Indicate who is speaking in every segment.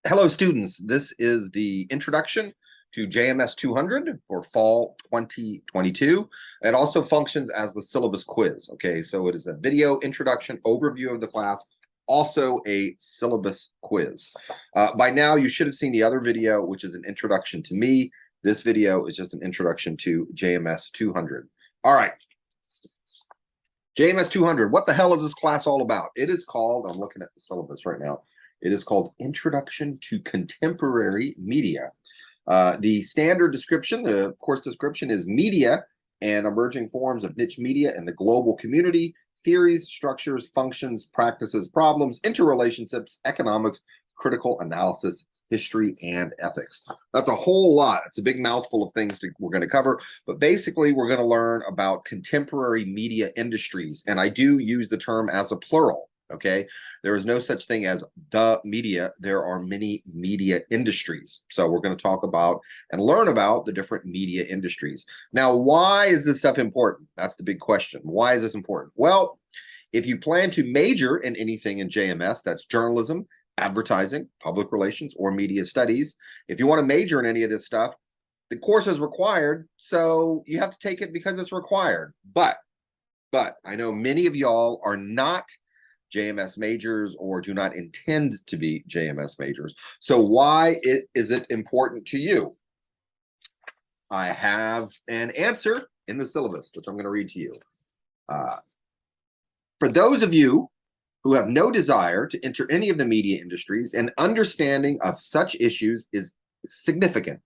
Speaker 1: Hello, students. This is the introduction to JMS 200 for fall 2022. It also functions as the syllabus quiz. Okay, so it is a video introduction overview of the class, also a syllabus quiz. By now, you should have seen the other video, which is an introduction to me. This video is just an introduction to JMS 200. All right. JMS 200, what the hell is this class all about? It is called, I'm looking at the syllabus right now, it is called Introduction to Contemporary Media. The standard description, the course description is media and emerging forms of niche media in the global community, theories, structures, functions, practices, problems, interrelationships, economics, critical analysis, history, and ethics. That's a whole lot. It's a big mouthful of things we're going to cover, but basically we're going to learn about contemporary media industries, and I do use the term as a plural. Okay, there is no such thing as the media. There are many media industries. So we're going to talk about and learn about the different media industries. Now, why is this stuff important? That's the big question. Why is this important? Well, if you plan to major in anything in JMS, that's journalism, advertising, public relations, or media studies. If you want to major in any of this stuff, the course is required, so you have to take it because it's required. But I know many of y'all are not JMS majors or do not intend to be JMS majors. So why is it important to you? I have an answer in the syllabus, which I'm going to read to you. For those of you who have no desire to enter any of the media industries, an understanding of such issues is significant.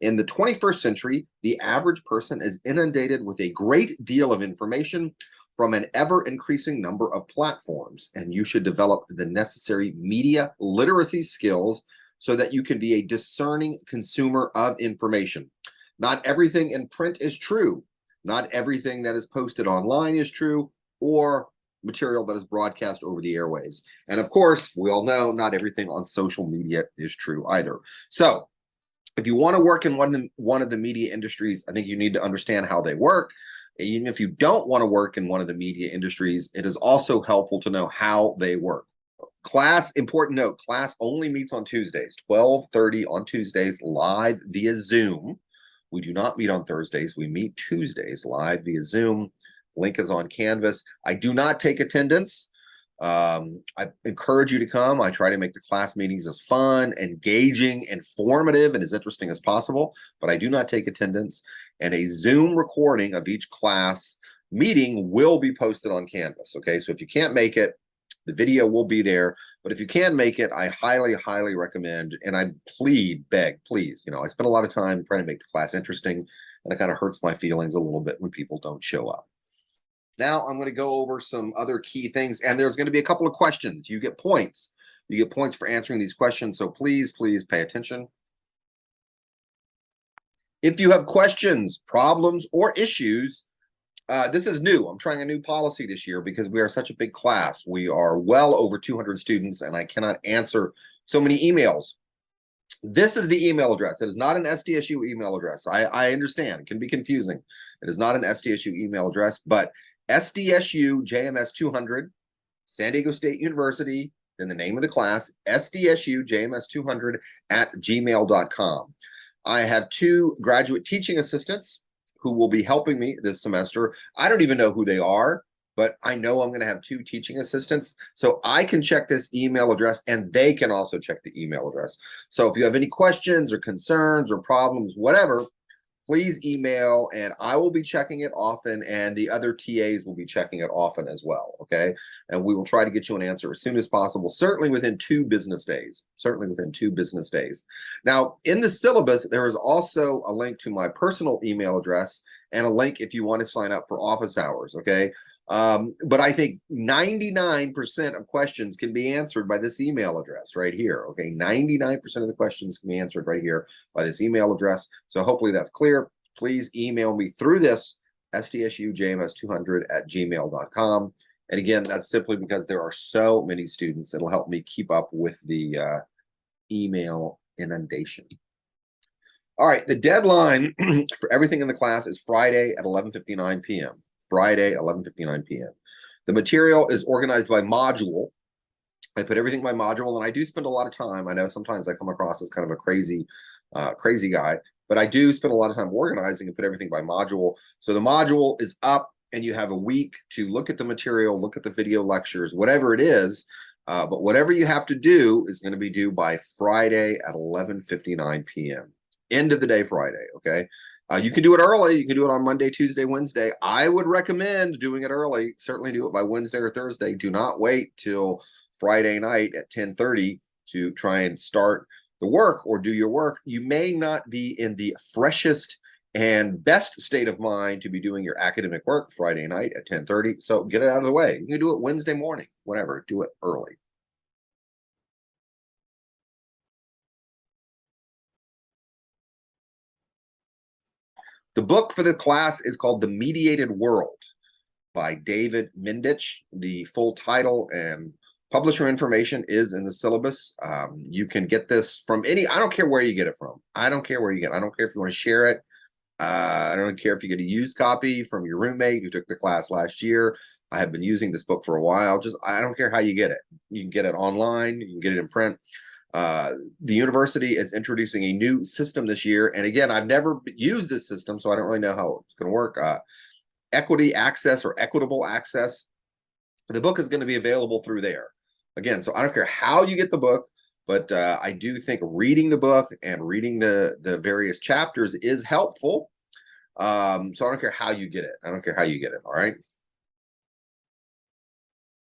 Speaker 1: In the 21st century, the average person is inundated with a great deal of information from an ever-increasing number of platforms, and you should develop the necessary media literacy skills so that you can be a discerning consumer of information. Not everything in print is true. Not everything that is posted online is true, or material that is broadcast over the airwaves. And of course, we all know not everything on social media is true either. So if you want to work in one of the media industries, I think you need to understand how they work. Even if you don't want to work in one of the media industries, it is also helpful to know how they work. Class, important note, class only meets on Tuesdays, 12:30 on Tuesdays, live via Zoom. We do not meet on Thursdays. We meet Tuesdays live via Zoom. Link is on Canvas. I do not take attendance. I encourage you to come. I try to make the class meetings as fun, engaging, informative, and as interesting as possible, but I do not take attendance. And a Zoom recording of each class meeting will be posted on Canvas. Okay, so if you can't make it, the video will be there. But if you can make it, I highly, highly recommend, and I beg, please, I spend a lot of time trying to make the class interesting, and it kind of hurts my feelings a little bit when people don't show up. Now I'm going to go over some other key things, and there's going to be a couple of questions. You get points. You get points for answering these questions, so please pay attention. If you have questions, problems, or issues, this is new. I'm trying a new policy this year because we are such a big class. We are well over 200 students, and I cannot answer so many emails. This is the email address. It is not an SDSU email address. I understand. It can be confusing. It is not an SDSU email address, but SDSU JMS 200, San Diego State University, then the name of the class, SDSU JMS 200 at gmail.com. I have 2 graduate teaching assistants who will be helping me this semester. I don't even know who they are, but I know I'm going to have 2 teaching assistants, so I can check this email address and they can also check the email address. So if you have any questions or concerns or problems, whatever, please email, and I will be checking it often, and the other TAs will be checking it often as well, okay? And we will try to get you an answer as soon as possible, certainly within 2 business days, Now, in the syllabus, there is also a link to my personal email address and a link if you want to sign up for office hours, okay? But I think 99% of questions can be answered by this email address right here. Okay, 99% of the questions can be answered right here by this email address. So hopefully that's clear. Please email me through this, sdsujms200 at gmail.com. And again, that's simply because there are so many students. It'll help me keep up with the email inundation. All right, the deadline for everything in the class is Friday at 11:59 p.m. Friday, 11:59 p.m. The material is organized by module. I put everything by module, and I do spend a lot of time. I know sometimes I come across as kind of a crazy guy, but I do spend a lot of time organizing and put everything by module. So the module is up, and you have a week to look at the material, look at the video lectures, whatever it is. But whatever you have to do is going to be due by Friday at 11:59 p.m. End of the day Friday, okay? You can do it early. You can do it on Monday, Tuesday, Wednesday. I would recommend doing it early. Certainly do it by Wednesday or Thursday. Do not wait till Friday night at 10:30 to try and start the work or do your work. You may not be in the freshest and best state of mind to be doing your academic work Friday night at 10:30. So get it out of the way. You can do it Wednesday morning, whatever. Do it early. The book for the class is called The Mediated World by David Mindich. The full title and publisher information is in the syllabus. You can get this from I don't care where you get it from. I don't care where you get it. I don't care if you want to share it. I don't care if you get a used copy from your roommate who took the class last year. I have been using this book for a while. I don't care how you get it. You can get it online. You can get it in print. The university is introducing a new system this year. And again, I've never used this system, so I don't really know how it's going to work. Equity access or equitable access. The book is going to be available through there. Again, so I don't care how you get the book, but I do think reading the book and reading the various chapters is helpful. So I don't care how you get it. I don't care how you get it. All right.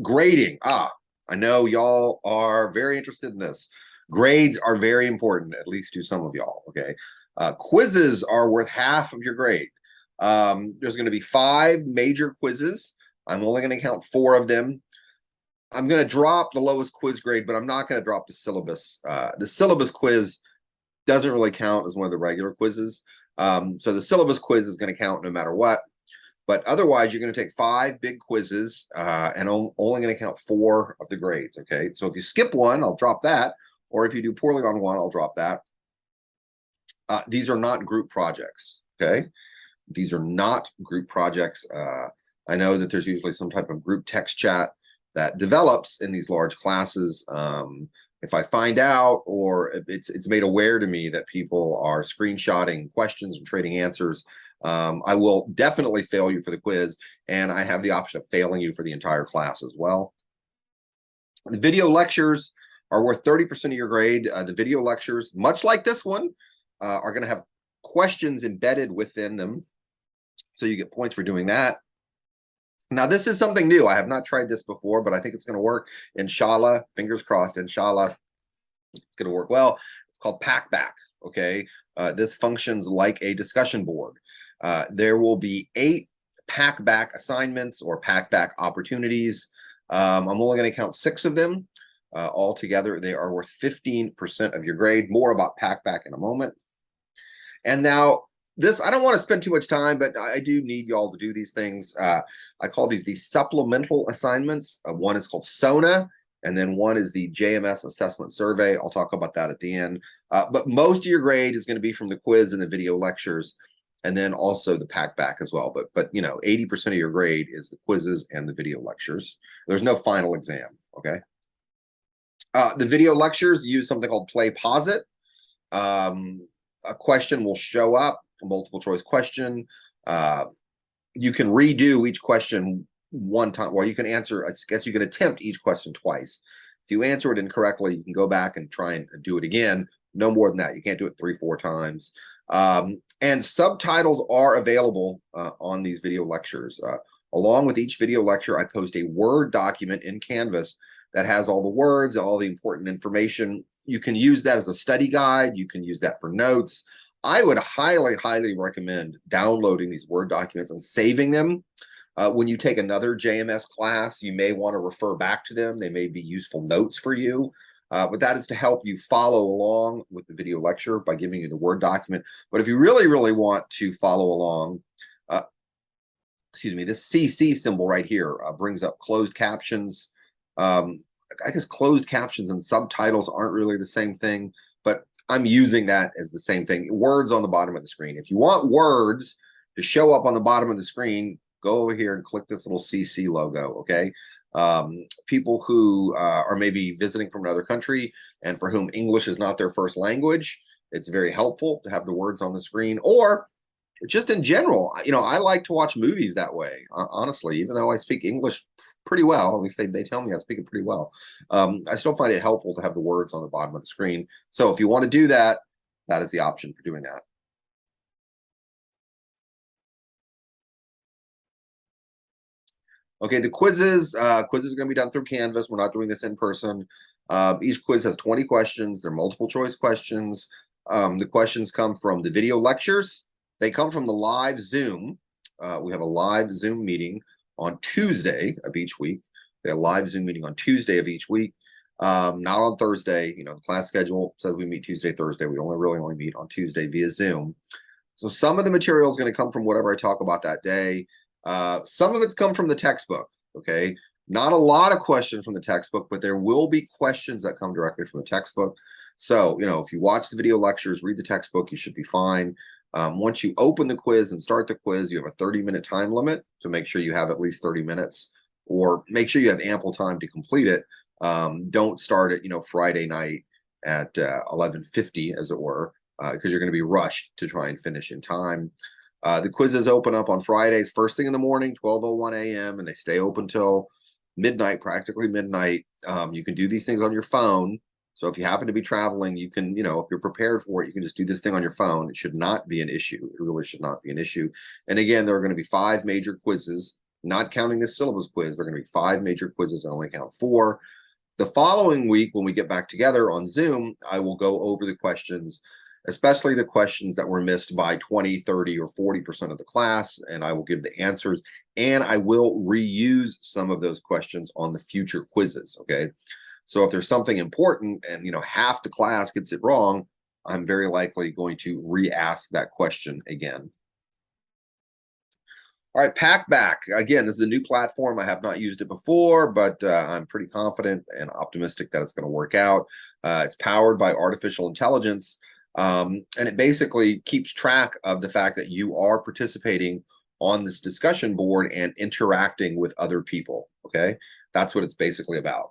Speaker 1: Grading. I know y'all are very interested in this. Grades are very important, at least to some of y'all. Okay. Quizzes are worth half of your grade. There's going to be 5 major quizzes. I'm only going to count 4 of them. I'm going to drop the lowest quiz grade, but I'm not going to drop the syllabus. The syllabus quiz doesn't really count as one of the regular quizzes. So the syllabus quiz is going to count no matter what. But otherwise, you're going to take 5 big quizzes and only going to count 4 of the grades, okay? So if you skip one, I'll drop that. Or if you do poorly on one, I'll drop that. These are not group projects, okay? These are not group projects. I know that there's usually some type of group text chat that develops in these large classes. If I find out or if it's made aware to me that people are screenshotting questions and trading answers, I will definitely fail you for the quiz, and I have the option of failing you for the entire class as well. The video lectures are worth 30% of your grade. The video lectures, much like this one, are going to have questions embedded within them, so you get points for doing that. Now, this is something new. I have not tried this before, but I think it's going to work. Inshallah, fingers crossed, inshallah, it's going to work well. It's called Packback, okay? This functions like a discussion board. There will be 8 Packback assignments or Packback opportunities. I'm only going to count 6 of them. Altogether, they are worth 15% of your grade. More about Packback in a moment. And now, this, I don't want to spend too much time, but I do need y'all to do these things. I call these supplemental assignments. One is called SONA, and then one is the JMS assessment survey. I'll talk about that at the end. But most of your grade is going to be from the quiz and the video lectures, and then also the Packback as well. But you know, 80% of your grade is the quizzes and the video lectures. There's no final exam, okay? The video lectures use something called Play Pause It. A question will show up, a multiple choice question. You can redo each question one time, or you can answer, I guess you can attempt each question twice. If you answer it incorrectly, you can go back and try and do it again. No more than that. You can't do it 3-4 times. And subtitles are available on these video lectures. Along with each video lecture, I post a Word document in Canvas that has all the words, all the important information. You can use that as a study guide. You can use that for notes. I would highly, highly recommend downloading these Word documents and saving them. When you take another JMS class, you may want to refer back to them. They may be useful notes for you. But that is to help you follow along with the video lecture by giving you the Word document. But if you really, really want to follow along, this CC symbol right here brings up closed captions. I guess closed captions and subtitles aren't really the same thing, but I'm using that as the same thing. Words on the bottom of the screen. If you want words to show up on the bottom of the screen, go over here and click this little CC logo, okay? People who are maybe visiting from another country and for whom English is not their first language, it's very helpful to have the words on the screen. Or just in general, I like to watch movies that way, honestly, even though I speak English pretty well. At least they tell me I speak it pretty well. I still find it helpful to have the words on the bottom of the screen. So if you want to do that, that is the option for doing that. Okay, the quizzes are going to be done through Canvas. We're not doing this in person. Each quiz has 20 questions. They're multiple choice questions. The questions come from the video lectures. They come from the live Zoom. We have a live Zoom meeting on Tuesday of each week. We have a live Zoom meeting on Tuesday of each week, not on Thursday. The class schedule says we meet Tuesday, Thursday. We only meet on Tuesday via Zoom. So some of the material is going to come from whatever I talk about that day. Some of it's come from the textbook, okay? Not a lot of questions from the textbook, but there will be questions that come directly from the textbook. So, if you watch the video lectures, read the textbook, you should be fine. Once you open the quiz and start the quiz, you have a 30-minute time limit. So make sure you have at least 30 minutes, or make sure you have ample time to complete it. Don't start it, Friday night at 11:50, as it were, because you're going to be rushed to try and finish in time. The quizzes open up on Fridays, first thing in the morning, 12:01 a.m., and they stay open till midnight, practically midnight. You can do these things on your phone. So if you happen to be traveling, you can, if you're prepared for it, you can just do this thing on your phone. It should not be an issue. It really should not be an issue. And again, there are going to be 5 major quizzes, not counting this syllabus quiz. There are going to be 5 major quizzes. I only count 4. The following week, when we get back together on Zoom, I will go over the questions, especially the questions that were missed by 20, 30, or 40% of the class, and I will give the answers, and I will reuse some of those questions on the future quizzes, okay? So if there's something important and, half the class gets it wrong, I'm very likely going to re-ask that question again. All right, Packback. Again, this is a new platform. I have not used it before, but I'm pretty confident and optimistic that it's going to work out. It's powered by artificial intelligence. And it basically keeps track of the fact that you are participating on this discussion board and interacting with other people, okay? That's what it's basically about.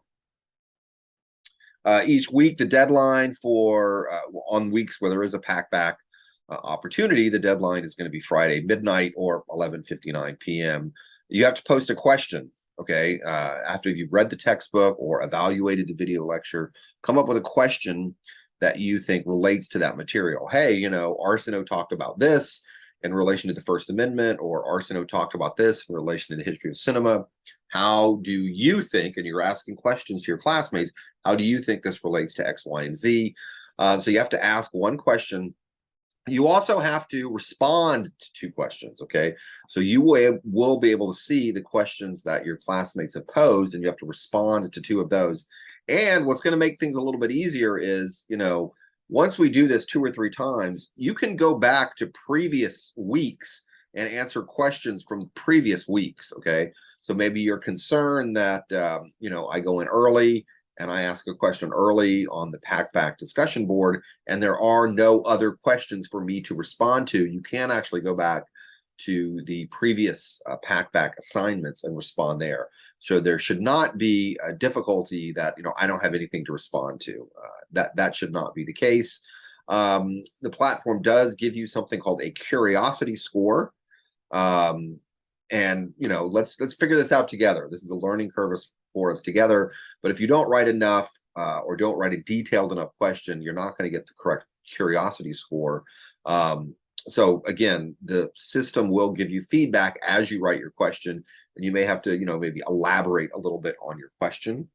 Speaker 1: Each week, the deadline for, on weeks where there is a Packback opportunity, the deadline is going to be Friday midnight or 11:59 p.m. You have to post a question, okay? After you've read the textbook or evaluated the video lecture, come up with a question that you think relates to that material. Hey, Arsenault talked about this in relation to the First Amendment, or Arsenault talked about this in relation to the history of cinema. How do you think, and you're asking questions to your classmates, how do you think this relates to X, Y, and Z? So you have to ask one question. You also have to respond to 2 questions, okay? So you will be able to see the questions that your classmates have posed, and you have to respond to 2 of those. And what's going to make things a little bit easier is, once we do this 2 or 3 times, you can go back to previous weeks and answer questions from previous weeks, okay? So maybe you're concerned that, I go in early and I ask a question early on the Packback discussion board, and there are no other questions for me to respond to. You can actually go back to the previous Packback assignments and respond there. So there should not be a difficulty that, I don't have anything to respond to. That should not be the case. The platform does give you something called a curiosity score. And, let's figure this out together. This is a learning curve for us together. But if you don't write enough or don't write a detailed enough question, you're not going to get the correct curiosity score. So again, the system will give you feedback as you write your question, and you may have to, maybe elaborate a little bit on your question.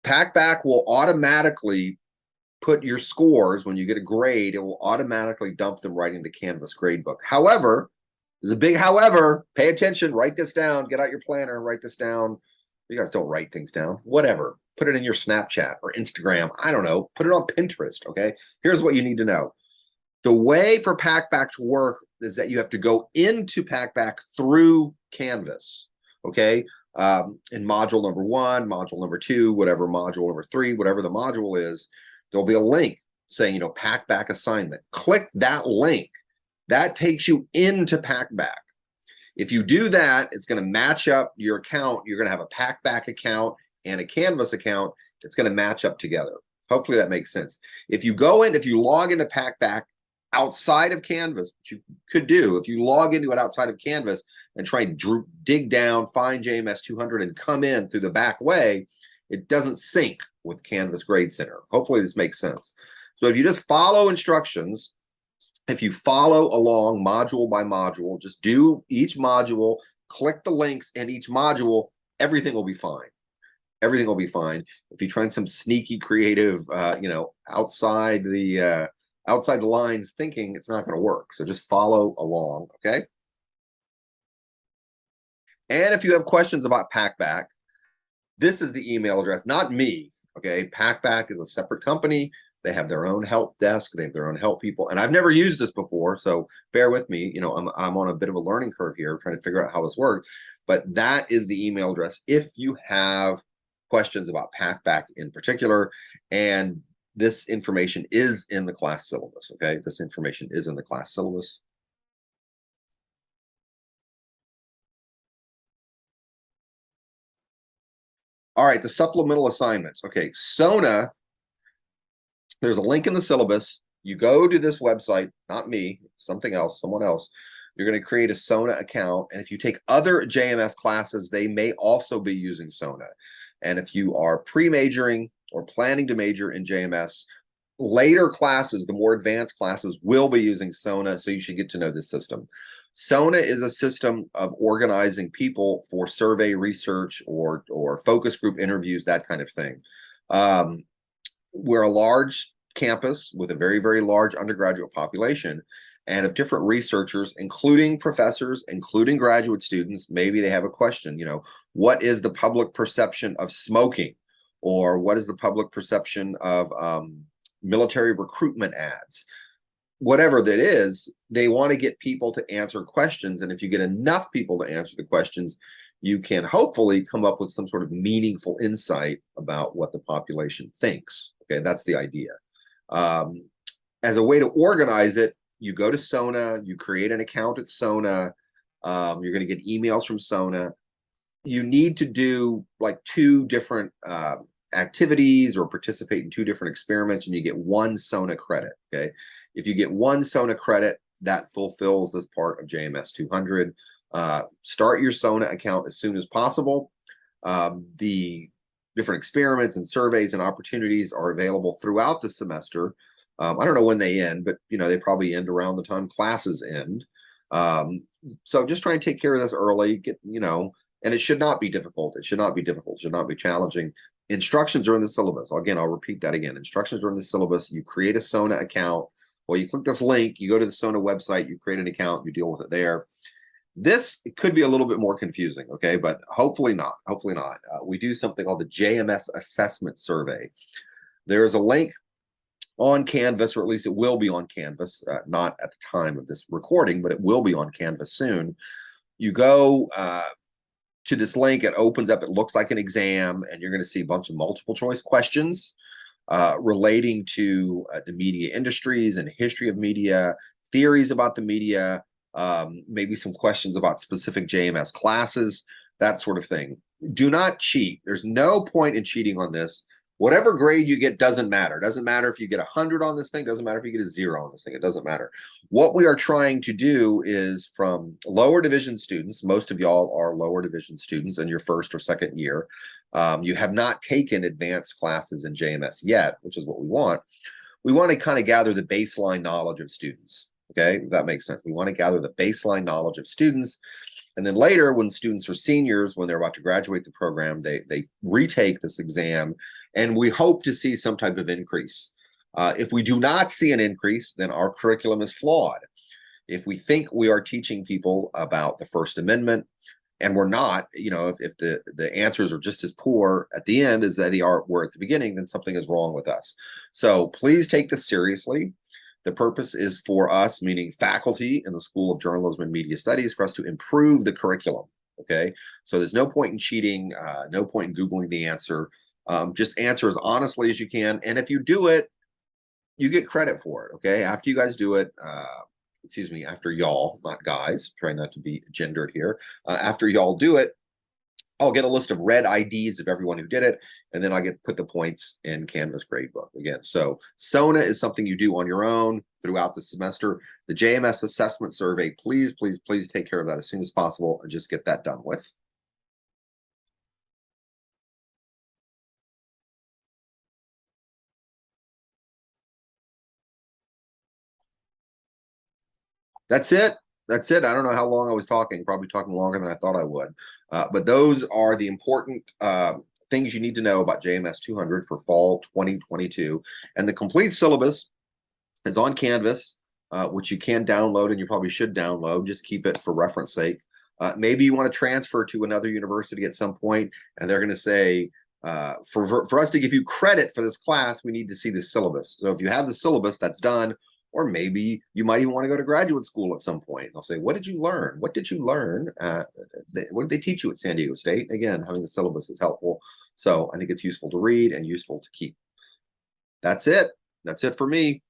Speaker 1: Packback will automatically put your scores, when you get a grade, it will automatically dump them right into Canvas gradebook. However, there's a big however, pay attention, write this down, get out your planner, write this down. You guys don't write things down, whatever. Put it in your Snapchat or Instagram. I don't know. Put it on Pinterest, okay? Here's what you need to know. The way for Packback to work is that you have to go into Packback through Canvas, okay? In module number 1, module number 2, whatever module number 3, whatever the module is, there'll be a link saying, Packback assignment. Click that link. That takes you into Packback. If you do that, it's going to match up your account. You're going to have a Packback account and a Canvas account. It's going to match up together. Hopefully that makes sense. If you log into Packback outside of Canvas, which you could do, if you log into it outside of Canvas and try and dig down, find JMS 200 and come in through the back way, it doesn't sync with Canvas Grade Center. Hopefully this makes sense. So if you just follow instructions, if you follow along module by module, just do each module, click the links in each module, everything will be fine. Everything will be fine. If you try some sneaky, creative, outside the lines thinking, it's not going to work. So just follow along, okay? And if you have questions about Packback, this is the email address, not me, okay? Packback is a separate company. They have their own help desk. They have their own help people. And I've never used this before, so bear with me. I'm on a bit of a learning curve here, trying to figure out how this works. But that is the email address if you have questions about Packback in particular. And this information is in the class syllabus, okay? This information is in the class syllabus. All right, the supplemental assignments. Okay, SONA, there's a link in the syllabus. You go to this website, not me, something else, someone else. You're going to create a SONA account. And if you take other JMS classes, they may also be using SONA. And if you are pre-majoring or planning to major in JMS, later classes, the more advanced classes, will be using SONA, so you should get to know this system. SONA is a system of organizing people for survey research or focus group interviews, that kind of thing. We're a large campus with a very, very large undergraduate population, and of different researchers, including professors, including graduate students. Maybe they have a question, what is the public perception of smoking? Or what is the public perception of military recruitment ads? Whatever that is, they want to get people to answer questions. And if you get enough people to answer the questions, you can hopefully come up with some sort of meaningful insight about what the population thinks. Okay, that's the idea. As a way to organize it, you go to SONA, you create an account at SONA, you're going to get emails from SONA. You need to do like 2 different activities or participate in 2 different experiments, and you get 1 SONA credit, okay? If you get 1 SONA credit, that fulfills this part of JMS 200. Start your SONA account as soon as possible. The different experiments and surveys and opportunities are available throughout the semester. I don't know when they end, but they probably end around the time classes end. So just try and take care of this early, and it should not be difficult. It should not be difficult. It should not be challenging. Instructions are in the syllabus. Again, I'll repeat that again. Instructions are in the syllabus. You create a SONA account, or you click this link, you go to the SONA website, you create an account, you deal with it there. It could be a little bit more confusing, okay? But hopefully not. Hopefully not. We do something called the JMS assessment survey. There is a link on Canvas, or at least it will be on Canvas, not at the time of this recording, but it will be on Canvas soon. You go to this link, it opens up, it looks like an exam, and you're going to see a bunch of multiple choice questions relating to the media industries and history of media, theories about the media, maybe some questions about specific JMS classes, that sort of thing. Do not cheat. There's no point in cheating on this. Whatever grade you get doesn't matter. It doesn't matter if you get 100 on this thing. It doesn't matter if you get a 0 on this thing. It doesn't matter. What we are trying to do is, from lower division students, most of y'all are lower division students in your first or second year. You have not taken advanced classes in JMS yet, which is what we want. We want to kind of gather the baseline knowledge of students. Okay, if that makes sense. We want to gather the baseline knowledge of students. And then later, when students are seniors, when they're about to graduate the program, they retake this exam, and we hope to see some type of increase. If we do not see an increase, then our curriculum is flawed. If we think we are teaching people about the First Amendment, and we're not, if the answers are just as poor at the end as they were at the beginning, then something is wrong with us. So please take this seriously. The purpose is for us, meaning faculty in the School of Journalism and Media Studies, for us to improve the curriculum, okay? So there's no point in cheating, no point in Googling the answer. Just answer as honestly as you can. And if you do it, you get credit for it, okay? After you guys do it, excuse me, after y'all, not guys, trying not to be gendered here, after y'all do it, I'll get a list of red IDs of everyone who did it, and then I get put the points in Canvas gradebook again. So SONA is something you do on your own throughout the semester. The JMS assessment survey, please, please, please take care of that as soon as possible and just get that done with. That's it. That's it. I don't know how long I was talking, probably talking longer than I thought I would. But those are the important things you need to know about JMS 200 for fall 2022. And the complete syllabus is on Canvas, which you can download and you probably should download. Just keep it for reference sake. Maybe you want to transfer to another university at some point, and they're going to say, for us to give you credit for this class, we need to see the syllabus. So if you have the syllabus, that's done. Or maybe you might even want to go to graduate school at some point. They'll say, what did you learn? What did you learn? What did they teach you at San Diego State? Again, having the syllabus is helpful. So I think it's useful to read and useful to keep. That's it. That's it for me.